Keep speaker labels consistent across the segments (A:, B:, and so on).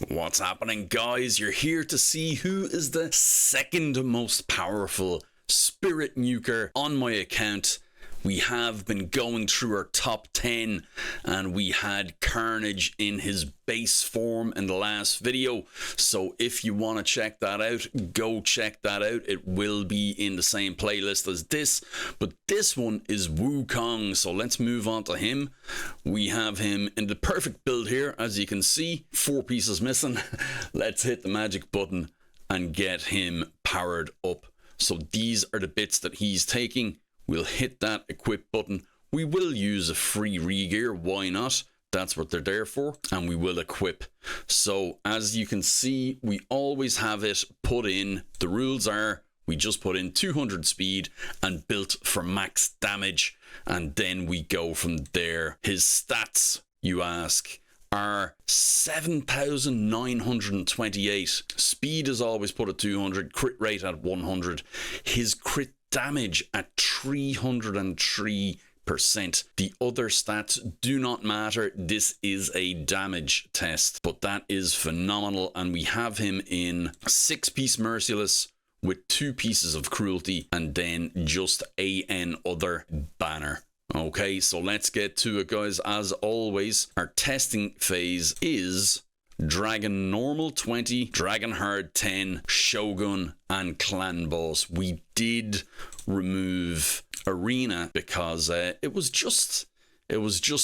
A: What's happening, guys? You're here to see who is the second most powerful spirit nuker on my account. We have been going through our top 10 and we had Carnage in his base form in the last video. So if you want to check that out, go check that out. It will be in the same playlist as this, but this one is Wukong. So let's move on to him. We have him in the perfect build here. As you can see, 4 pieces missing. Let's hit the magic button and get him powered up. So these are the bits that he's taking. We'll hit that equip button. We will use a free regear. Why not? That's what they're there for. And we will equip. So as you can see, we always have it put in. The rules are we just put in 200 speed and built for max damage. And then we go from there. His stats, you ask, are 7,928. Speed is always put at 200. Crit rate at 100. His crit damage at 303%. The other stats do not matter. This is a damage test, but that is phenomenal. And we have him in 6-piece merciless with 2 pieces of cruelty and then just an other banner. Okay, so let's get to it, guys. As always, our testing phase is Dragon Normal 20, Dragon Hard 10, Shogun, and Clan Boss. We did remove Arena because it was just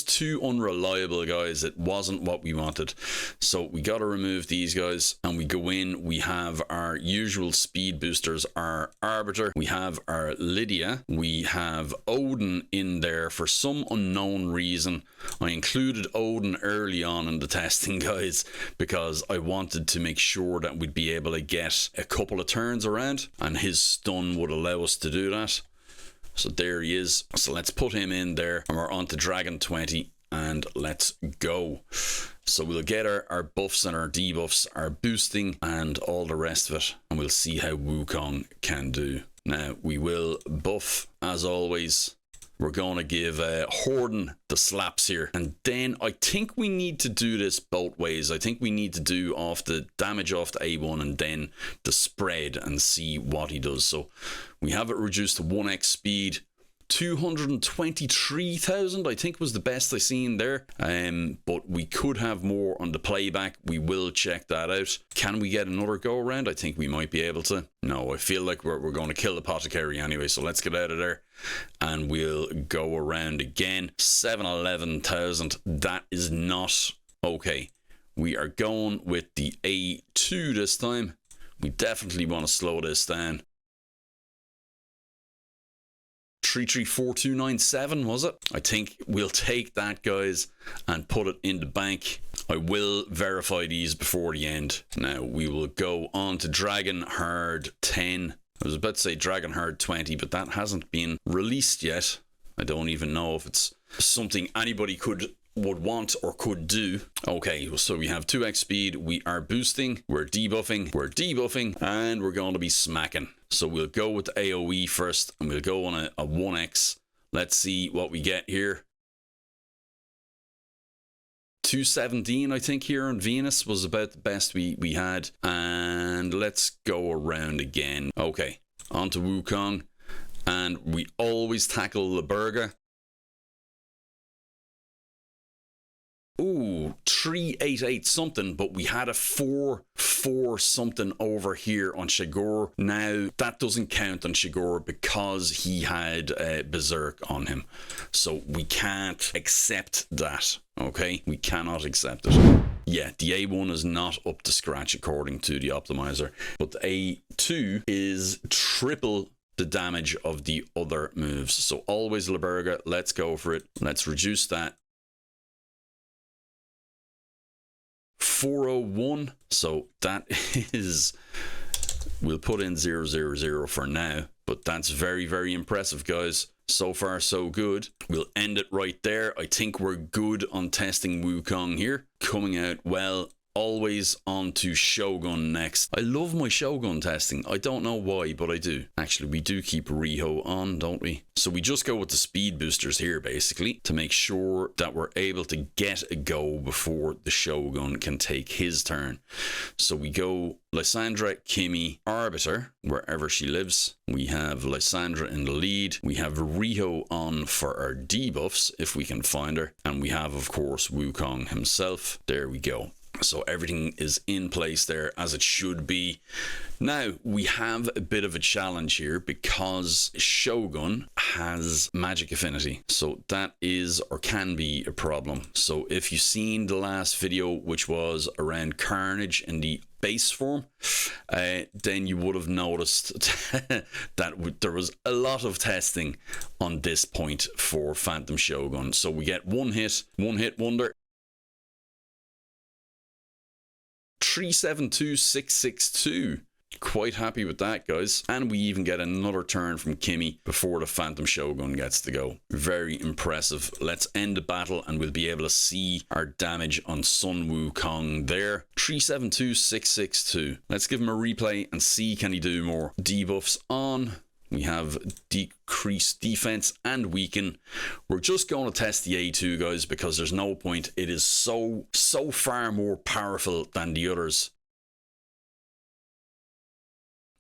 A: too unreliable, guys. It wasn't what we wanted. So we got to remove these guys and we go in. We have our usual speed boosters, our Arbiter. We have our Lydia. We have Odin in there for some unknown reason. I included Odin early on in the testing, guys, because I wanted to make sure that we'd be able to get a couple of turns around and his stun would allow us to do that. So there he is. So let's put him in there and we're on to Dragon 20 and let's go. So we'll get our buffs and our debuffs, our boosting and all the rest of it. And we'll see how Wukong can do. Now we will buff as always. We're going to give Horden the slaps here. And then I think we need to do this both ways. I think we need to do off the damage off the A1 and then the spread and see what he does. So we have it reduced to 1x speed. 223,000 I think was the best I seen there, but we could have more on the playback. We will check that out. Can we get another go around? I think we might be able to. No, I feel like we're going to kill Apothecary anyway, so let's get out of there and we'll go around again. 711,000. That is not okay. We are going with the A2 this time. We definitely want to slow this down. 334297 was it? I think we'll take that, guys, and put it in the bank. I will verify these before the end. Now we will go on to Dragon Hard 10. I was about to say Dragon Hard 20, but that hasn't been released yet. I don't even know if it's something anybody would want or could do. Okay, so we have 2x speed, we are boosting, we're debuffing, and we're going to be smacking. So we'll go with the AoE first, and we'll go on a 1x. Let's see what we get here. 217, I think, here on Venus was about the best we had. And let's go around again. Okay, on to Wukong. And we always tackle Laberga. Ooh, 388 something, but we had a 4-4 something over here on Shigor. Now, that doesn't count on Shigor because he had Berserk on him. So we can't accept that, okay? We cannot accept it. Yeah, the A1 is not up to scratch according to the optimizer, but the A2 is triple the damage of the other moves. So always Laberga, let's go for it. Let's reduce that. 401, so that is, we'll put in 000 for now, but that's very, very impressive, guys. So far so good. We'll end it right there. I think we're good on testing Wukong here. Coming out well. always on to Shogun next. I love my Shogun testing. I don't know why, but I do. Actually, we do keep Riho on, don't we? So we just go with the speed boosters here, basically, to make sure that we're able to get a go before the Shogun can take his turn. So we go Lysandra, Kimmy, Arbiter, wherever she lives. We have Lysandra in the lead. We have Riho on for our debuffs, if we can find her. And we have, of course, Wukong himself. There we go. So everything is in place there as it should be. Now, we have a bit of a challenge here because Shogun has magic affinity. So that is or can be a problem. So if you've seen the last video, which was around Carnage in the base form, then you would have noticed that there was a lot of testing on this point for Phantom Shogun. So we get one hit wonder. 372662. Quite happy with that, guys. And we even get another turn from Kimmy before the Phantom Shogun gets to go. Very impressive. Let's end the battle and we'll be able to see our damage on Sun Wukong there. 372662. Let's give him a replay and see can he do more. Debuffs on. We have decreased defense and weaken. We're just going to test the A2, guys, because there's no point. It is so far more powerful than the others.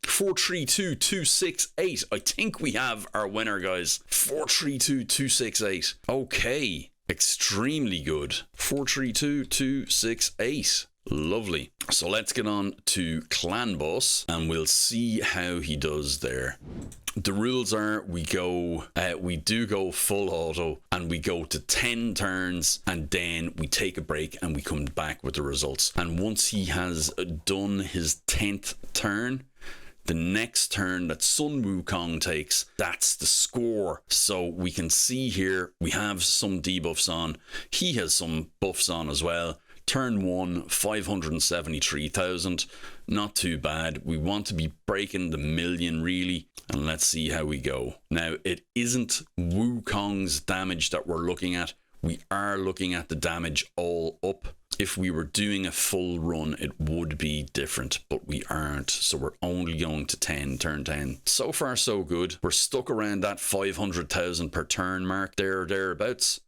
A: 432268. I think we have our winner, guys. 432268. Okay. Extremely good. 432268. Lovely. So let's get on to Clan Boss and we'll see how he does there. The rules are we do go full auto and we go to 10 turns and then we take a break and we come back with the results. And once he has done his 10th turn, the next turn that Sun Wukong takes, that's the score. So we can see here we have some debuffs on. He has some buffs on as well. Turn 1, 573,000. Not too bad. We want to be breaking the million, really. And let's see how we go. Now, it isn't Wukong's damage that we're looking at. We are looking at the damage all up. If we were doing a full run, it would be different, but we aren't. So we're only going to 10, turn 10. So far, so good. We're stuck around that 500,000 per turn mark there or thereabouts.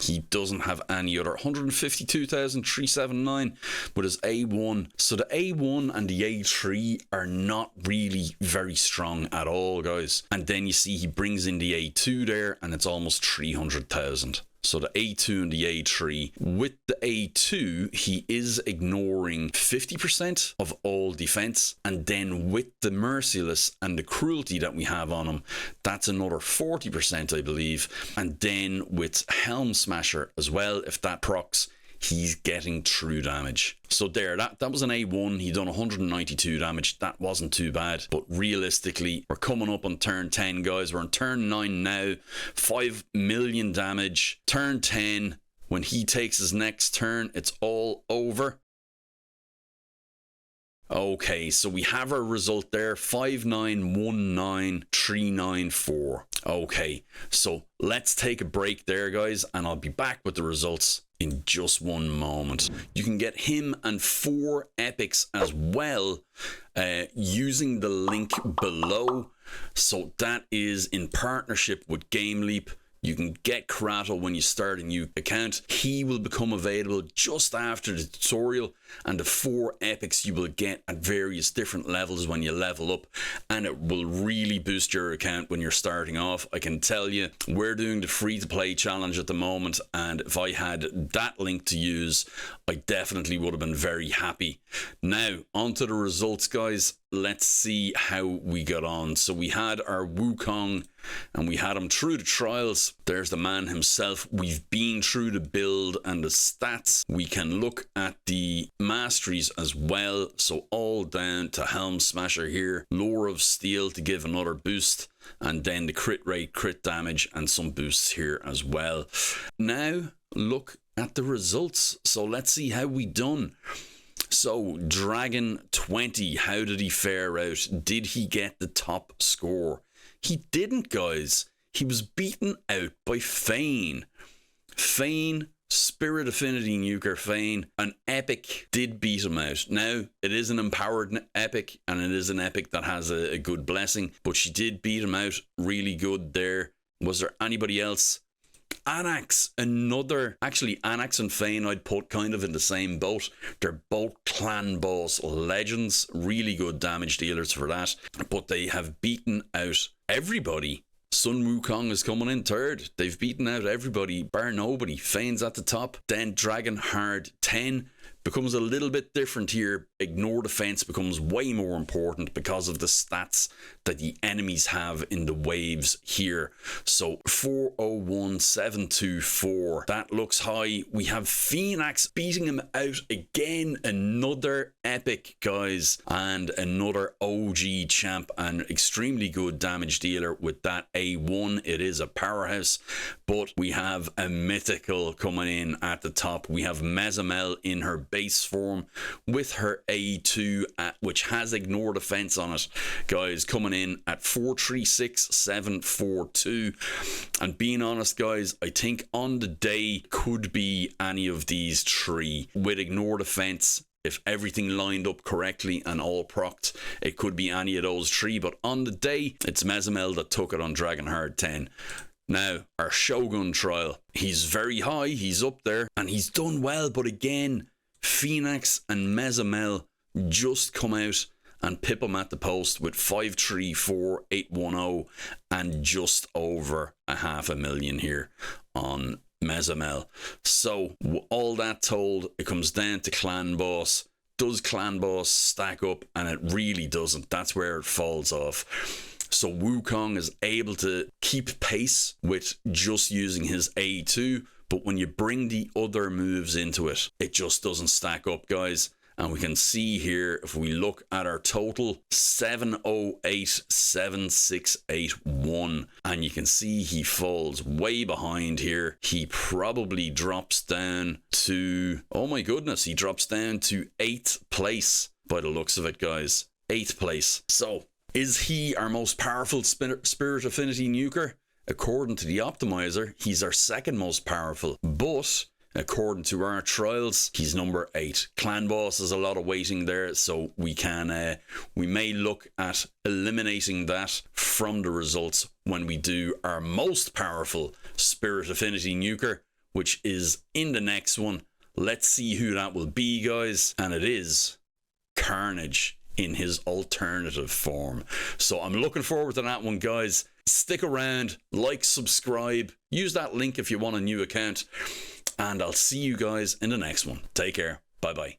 A: He doesn't have any other. 152,379 with his A1. So the A1 and the A3 are not really very strong at all, guys. And then you see he brings in the A2 there and it's almost 300,000. So the A2 and the A3. With the A2, he is ignoring 50% of all defense. And then with the Merciless and the Cruelty that we have on him, that's another 40%, I believe. And then with Helm Smasher as well, if that procs, he's getting true damage. So there, that was an A1. He done 192 damage. That wasn't too bad. But realistically, we're coming up on turn 10, guys. We're on turn 9 now. 5 million damage. Turn 10. When he takes his next turn, it's all over. Okay, so we have our result there. 5919394. Okay, so let's take a break there, guys, and I'll be back with the results in just one moment. You can get him and 4 epics as well using the link below. So that is in partnership with Game Leap. You can get Karato when you start a new account. He will become available just after the tutorial, and the 4 epics you will get at various different levels when you level up, and it will really boost your account when you're starting off. I can tell you, we're doing the free to play challenge at the moment, and if I had that link to use, I definitely would have been very happy. Now, on to the results, guys. Let's see how we got on. So we had our Wukong and we had him through the trials. There's the man himself. We've been through the build and the stats. We can look at the masteries as well. So all down to Helm Smasher here. Lore of Steel to give another boost. And then the crit rate, crit damage, and some boosts here as well. Now look at the results. So let's see how we done. So, Dragon 20, how did he fare out? Did he get the top score? He didn't, guys. He was beaten out by Fane. Fane Spirit Affinity Nuker Fane, an epic did beat him out. Now, it is an empowered epic, and it is an epic that has a good blessing, but she did beat him out really good there. Was there anybody else? Anax, another. Actually, Anax and Fane I'd put kind of in the same boat. They're both clan boss legends, really good damage dealers for that, but they have beaten out everybody. Sun Wukong is coming in third. They've beaten out everybody, bar nobody. Fane's at the top. Then Dragon Hard 10 becomes a little bit different here. Ignore defense becomes way more important because of the stats that the enemies have in the waves here. So 401724, that looks high. We have Phoenix beating him out again. Another epic, guys, and another OG champ and extremely good damage dealer with that A1. It is a powerhouse, but we have a mythical coming in at the top. We have Mezamel in her base form with her A2, which has ignore defense on it, guys, coming in at 436742. And being honest, guys, I think on the day could be any of these three with ignore defense. If everything lined up correctly and all procced, it could be any of those three, but on the day it's Mezamel that took it on Dragon Hard 10. Now, our Shogun trial, he's very high, he's up there, and he's done well, but again, Phoenix and Mezamel just come out and pip him at the post with 534810 and just over 500,000 here on Mezamel. So all that told, it comes down to clan boss. Does clan boss stack up? And it really doesn't. That's where it falls off. So Wukong is able to keep pace with just using his A2, but when you bring the other moves into it, it just doesn't stack up, guys. And we can see here, if we look at our total, 7087681, and you can see he falls way behind here. He probably drops down to, oh my goodness, he drops down to 8th place by the looks of it, guys. 8th place. So is he our most powerful Spirit Affinity Nuker? According to the optimizer, he's our second most powerful, but according to our trials, he's number 8. Clan boss is a lot of waiting there, so we may look at eliminating that from the results when we do our most powerful Spirit Affinity Nuker, which is in the next one. Let's see who that will be, guys, and it is Carnage in his alternative form. So I'm looking forward to that one, guys. Stick around, like, subscribe, use that link if you want a new account, and I'll see you guys in the next one. Take care. Bye bye.